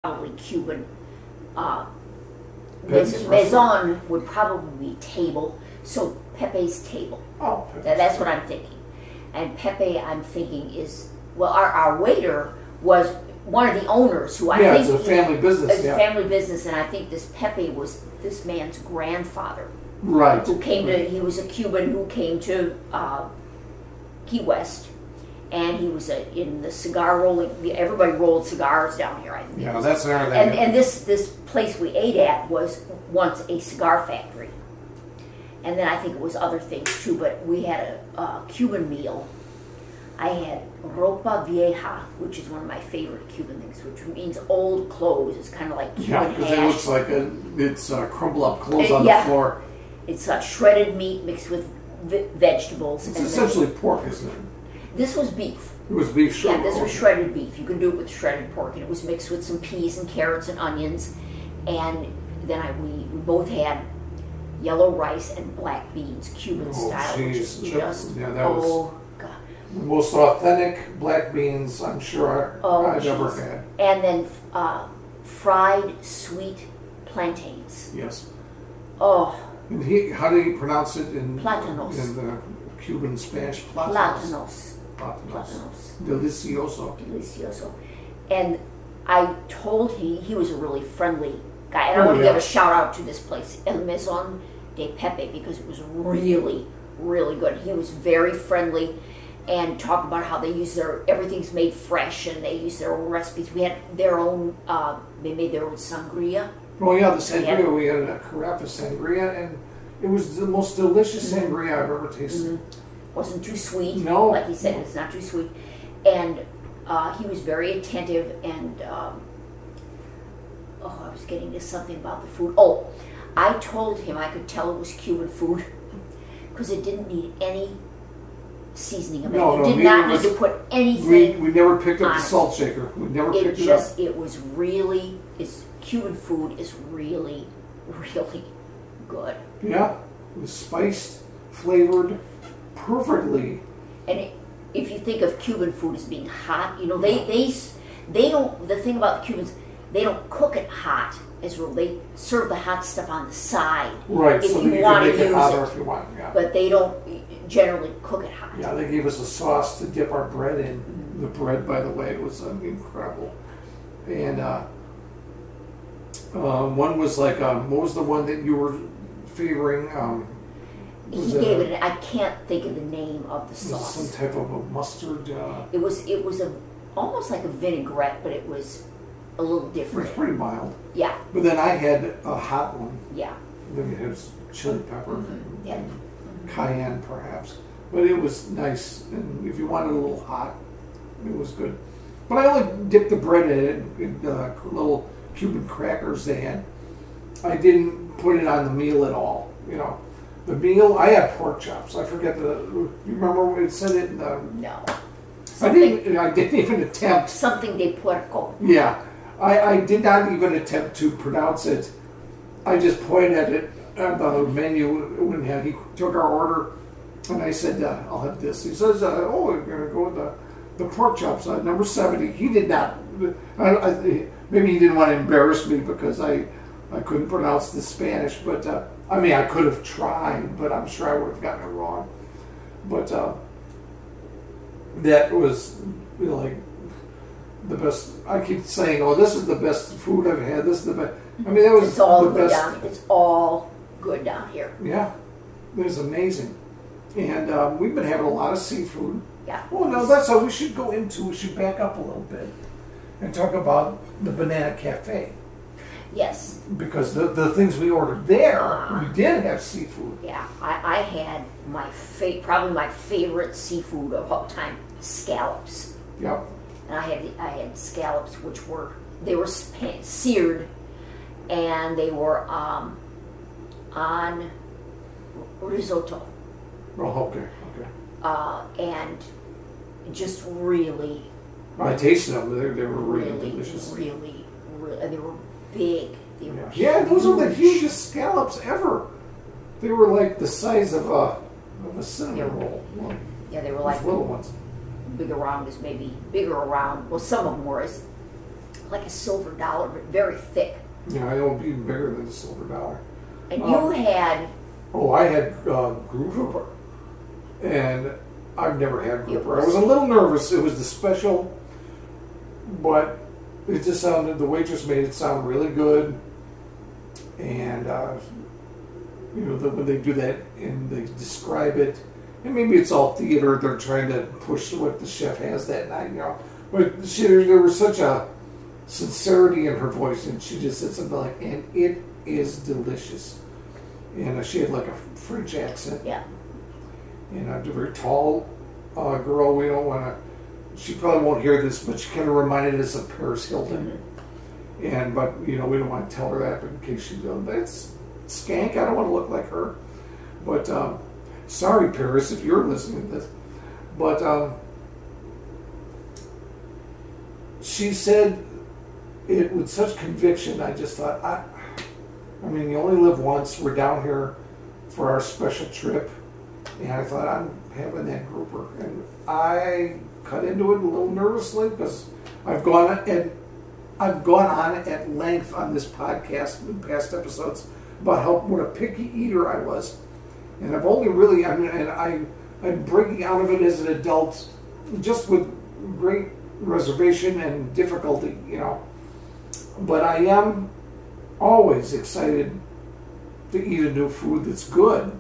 probably Cuban. Pepe's Maison would probably be table, so Pepe's table. Oh, That's what I'm thinking. And Pepe, I'm thinking, is, well, our waiter was one of the owners who I think... it's a family business, It's a family business, and I think this Pepe was this man's grandfather. Right. Who came to, he was a Cuban who came to Key West, and he was in the cigar rolling, everybody rolled cigars down here, I think. Yeah, that's our thing. And this place we ate at was once a cigar factory. And then I think it was other things too, but we had a Cuban meal. I had ropa vieja, which is one of my favorite Cuban things, which means old clothes. It's kind of like Cuban because hash. it looks like it's crumbled up clothes on the floor. It's shredded meat mixed with vegetables. It's essentially pork, isn't it? This was beef. It was beef shredded. Yeah, this was shredded beef. You can do it with shredded pork, and it was mixed with some peas and carrots and onions. And then we both had yellow rice and black beans, Cuban style, which is just God. The most authentic black beans I'm sure I've ever had. And then fried sweet plantains. Yes. Oh. And how do you pronounce it in Platanos. In the Cuban Spanish? Platanos. Platanos. Delicioso. Delicioso. And I told he was a really friendly guy. And I want to give a shout out to this place, El Maison de Pepe, because it was really, really good. He was very friendly and talked about how they use everything's made fresh and they use their own recipes. We had their own, they made their own sangria. Oh yeah, the sangria. We had a carafe sangria, and it was the most delicious sangria I've ever tasted. Wasn't too sweet. No. Like he said, it's not too sweet. And he was very attentive, and I was getting to something about the food. Oh, I told him I could tell it was Cuban food because it didn't need any seasoning of it. You did not need to put anything. We never picked up the salt shaker. We never picked it up. It was really, Cuban food is really, really good. Yeah, it was spiced, flavored perfectly. And if you think of Cuban food as being hot, you know, they don't, the thing about the Cubans, they don't cook it hot as well. They serve the hot stuff on the side. Right, if so you you want can make to it use hotter it. if you want, But they don't generally cook it hot. Yeah, they gave us a sauce to dip our bread in. The bread, by the way, was incredible. And one was like, what was the one that you were favoring? He gave it. I can't think of the name of the sauce. Some type of a mustard. It was almost like a vinaigrette, but it was a little different. It was pretty mild. Yeah. But then I had a hot one. Yeah. Then it has chili pepper, cayenne perhaps. But it was nice, and if you wanted a little hot, it was good. But I only dipped the bread in it, in little Cuban crackers they had. I didn't put it on the meal at all, you know. The meal, I had pork chops. I forget you remember what it said it in the... No. I didn't even attempt... Something de puerco. Yeah. I did not even attempt to pronounce it. I just pointed at it on the menu when he took our order, and I said, I'll have this. He says, oh, we're going to go with the pork chops, number 70. He did not... maybe he didn't want to embarrass me because I couldn't pronounce the Spanish, but... I mean, I could have tried, but I'm sure I would have gotten it wrong. But that was like the best. I keep saying, "Oh, this is the best food I've had. This is the best." I mean, that was it's all the good best. It's all good down here. Yeah, it was amazing, and we've been having a lot of seafood. Yeah. Well, no, that's how we should go into. We should back up a little bit and talk about the Banana Cafe. Yes. Because the things we ordered there, we did have seafood. Yeah, I had probably my favorite seafood of all time, scallops. Yep. And I had scallops, which they were seared, and they were on risotto. Oh, okay. And just really. I tasted them. They were really delicious. Really, they were big. Yeah, those are the hugest scallops ever. They were like the size of a cinnamon roll. Well, yeah, they were like little ones. Bigger around. Well, some of them were as like a silver dollar, but very thick. Yeah, it'll be even bigger than a silver dollar. And you had... Oh, I had grouper. And I've never had grouper. I was a little nervous. It was the special, but it just sounded, the waitress made it sound really good. And, you know, when they do that and they describe it, and maybe it's all theater, they're trying to push what the chef has that night, you know. But there was such a sincerity in her voice, and she just said something like, and it is delicious. And she had like a French accent. Yeah. And a very tall girl. We don't want to, she probably won't hear this, but she kind of reminded us of Paris Hilton. Mm-hmm. But, you know, we don't want to tell her that, but in case she does, that's skank. I don't want to look like her. But, sorry, Paris, if you're listening to this. But, she said it with such conviction. I just thought, I mean, you only live once. We're down here for our special trip. And I thought, I'm having that grouper. And I cut into it a little nervously because I've gone on at length on this podcast in past episodes about what a picky eater I was. And I've only really, I'm breaking out of it as an adult just with great reservation and difficulty, you know. But I am always excited to eat a new food that's good.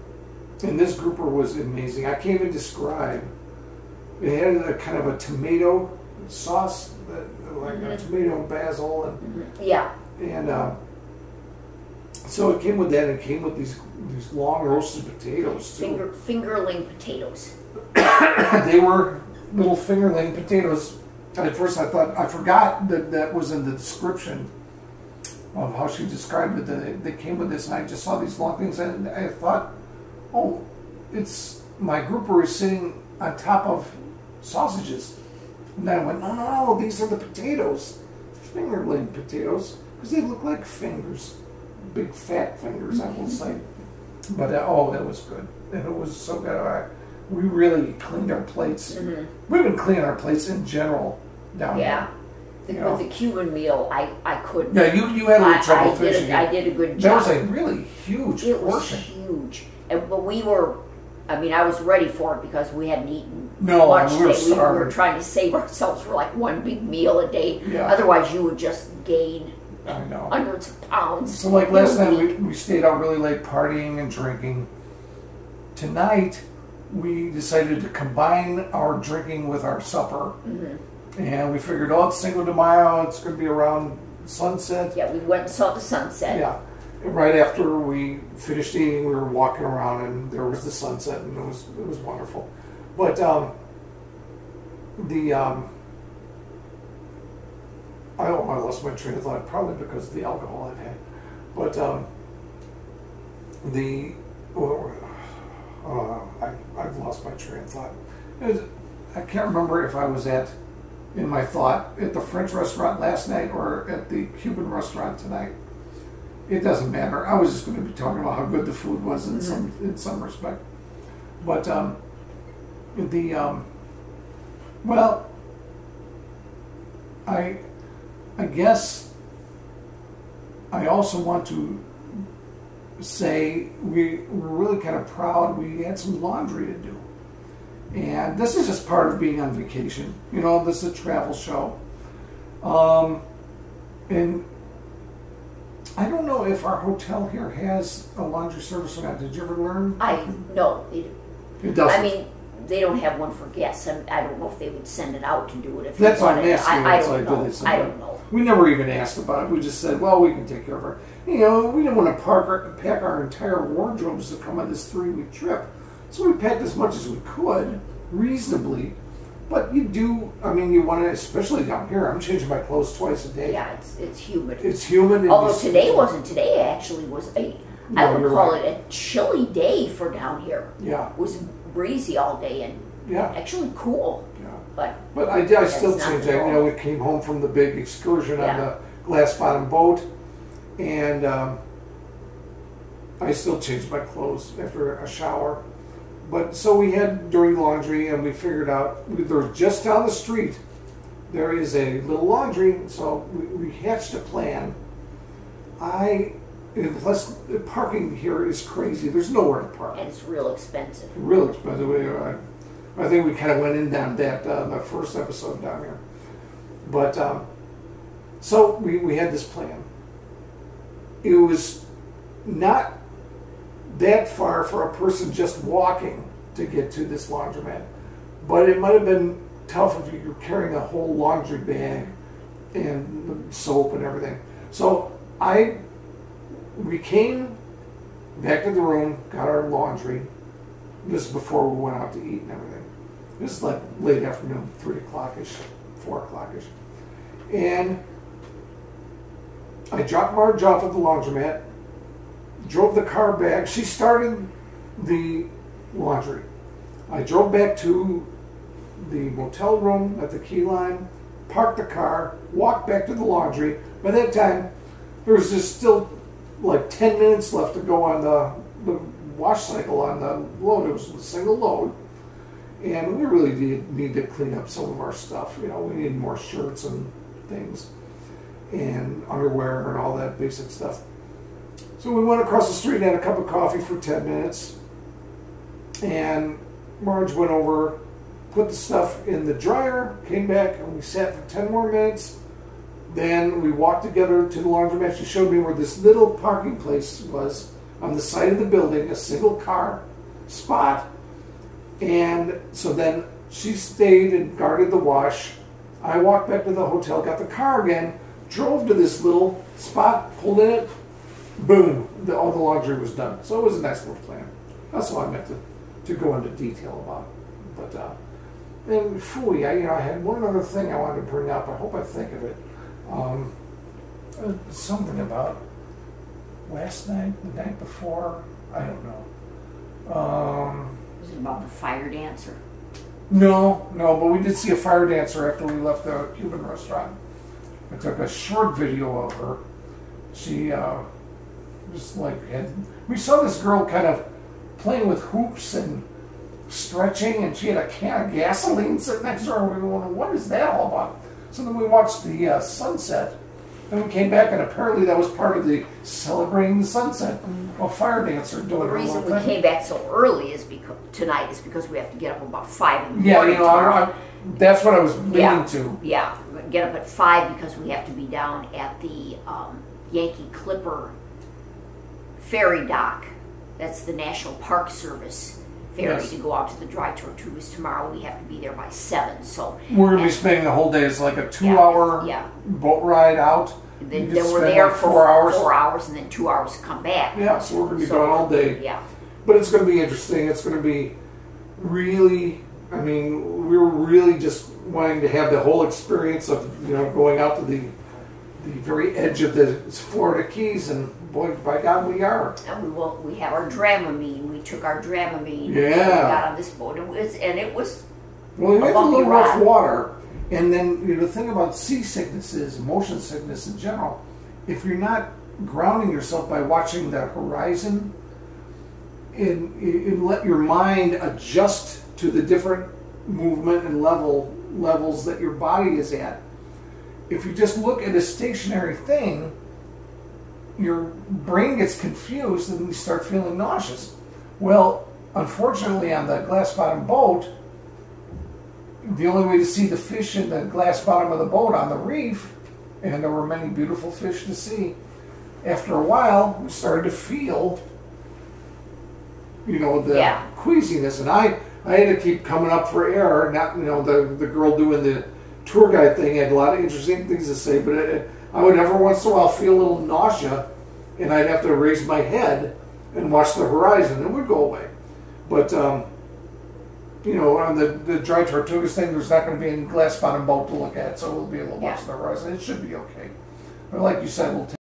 And this grouper was amazing. I can't even describe. It had a kind of a tomato sauce, like a tomato and basil, and yeah. And so it came with that. And it came with these long roasted potatoes too. Fingerling potatoes. They were little fingerling potatoes. At first, I thought I forgot that was in the description of how she described it. That they came with this, and I just saw these long things, and I thought, oh, it's my grouper is sitting on top of sausages. And then I went, no, these are the potatoes, fingerling potatoes, because they look like fingers, big fat fingers, I will say. But that was good, and it was so good. We really cleaned our plates. Mm-hmm. We've been cleaning our plates in general down here. Yeah. With the Cuban meal, I couldn't. Yeah, you had a little trouble finishing. I did a good job. That was a really huge portion. It was huge. But we were, I was ready for it because we hadn't eaten much we were today. starving. We were trying to save ourselves for like one big meal a day. Yeah. Otherwise, you would just gain hundreds of pounds. So like last night, we stayed out really late partying and drinking. Tonight, we decided to combine our drinking with our supper. Mm-hmm. And we figured, it's Cinco de Mayo, it's going to be around sunset. Yeah, we went and saw the sunset. Yeah. Right after we finished eating, we were walking around, and there was the sunset, and it was wonderful. But I lost my train of thought, probably because of the alcohol I've had. But I've lost my train of thought. I can't remember if I was in my thought at the French restaurant last night or at the Cuban restaurant tonight. It doesn't matter. I was just going to be talking about how good the food was in some respect. But I guess I also want to say we're really kind of proud. We had some laundry to do. And this is just part of being on vacation. You know, this is a travel show. And I don't know if our hotel here has a laundry service or not. Did you ever learn? No. It doesn't. They don't have one for guests. I don't know if they would send it out to do it. That's what I'm asking. I don't know. We never even asked about it. We just said, well, we can take care of her. You know, we didn't want to pack our entire wardrobes to come on this 3-week trip. So we packed as much as we could, reasonably. But you do, you want to, especially down here, I'm changing my clothes twice a day. Yeah, it's humid. It's humid. Although today wasn't. Today actually was I would call it a chilly day for down here. Yeah. It was breezy all day and actually cool. Yeah. But I still changed that. We came home from the big excursion on the glass bottom boat, and I still changed my clothes after a shower. But so we had dirty laundry, and we figured out there was just down the street there is a little laundry, so we hatched a plan. And plus, the parking here is crazy. There's nowhere to park. And it's real expensive. Real expensive. I think we kind of went in down that the first episode down here. But so we had this plan. It was not that far for a person just walking to get to this laundromat, but it might have been tough if you were carrying a whole laundry bag and soap and everything. So we came back to the room, got our laundry. This is before we went out to eat and everything. This is like late afternoon, 3 o'clock-ish, 4 o'clock-ish. And I dropped Marge off at the laundromat, drove the car back. She started the laundry. I drove back to the motel room at the Key Line, parked the car, walked back to the laundry. By that time, there was just still like 10 minutes left to go on the wash cycle on the load. It was a single load. And we really did need to clean up some of our stuff. You know, we needed more shirts and things and underwear and all that basic stuff. So we went across the street and had a cup of coffee for 10 minutes. And Marge went over, put the stuff in the dryer, came back, and we sat for 10 more minutes. Then we walked together to the laundromat. She showed me where this little parking place was on the side of the building, a single car spot. And so then she stayed and guarded the wash. I walked back to the hotel, got the car again, drove to this little spot, pulled in it, boom, all the laundry was done. So it was a nice little plan. That's all I meant to go into detail about. But and phooey, I had one other thing I wanted to bring up. I hope I think of it. Something about last night, the night before. I don't know. Was it about the fire dancer? No, but we did see a fire dancer after we left the Cuban restaurant. I took a short video of her. She just like we saw this girl kind of playing with hoops and stretching, and she had a can of gasoline sitting next to her. And we were wondering, what is that all about? So then we watched the sunset. Then we came back, and apparently that was part of the celebrating the sunset. A fire dancer doing her reason little we thing. came back so early is because we have to get up about 5 in the morning. That's what I was leaning to. Yeah, get up at 5 because we have to be down at the Yankee Clipper ferry dock. That's the National Park Service ferry to go out to the Dry Tortugas tomorrow. We have to be there by 7. So we're going to be spending the whole day. It's like a 2-hour boat ride out. Then we're there for 4 hours and then 2 hours to come back. Yeah, so we're going to be gone all day. Yeah. But it's going to be interesting. It's going to be really, we were really just wanting to have the whole experience of, going out to the very edge of the Florida Keys, and boy, by God, we are. And we have our Dramamine. We took our Dramamine. Yeah. And we got on this boat. It was well, we went to a little rough water. And then the thing about seasickness is, motion sickness in general, if you're not grounding yourself by watching the horizon and let your mind adjust to the different movement and levels that your body is at. If you just look at a stationary thing, your brain gets confused and you start feeling nauseous. Well, unfortunately, on the glass bottom boat, the only way to see the fish in the glass bottom of the boat on the reef, and there were many beautiful fish to see, after a while, we started to feel, the queasiness. And I had to keep coming up for air. Not, the girl doing the tour guide thing had a lot of interesting things to say, but I would every once in a while feel a little nausea, and I'd have to raise my head and watch the horizon, and it would go away. But, on the Dry Tortugas thing, there's not going to be any glass bottom boat to look at, so we'll be able to watch the horizon. It should be okay. But like you said, we'll take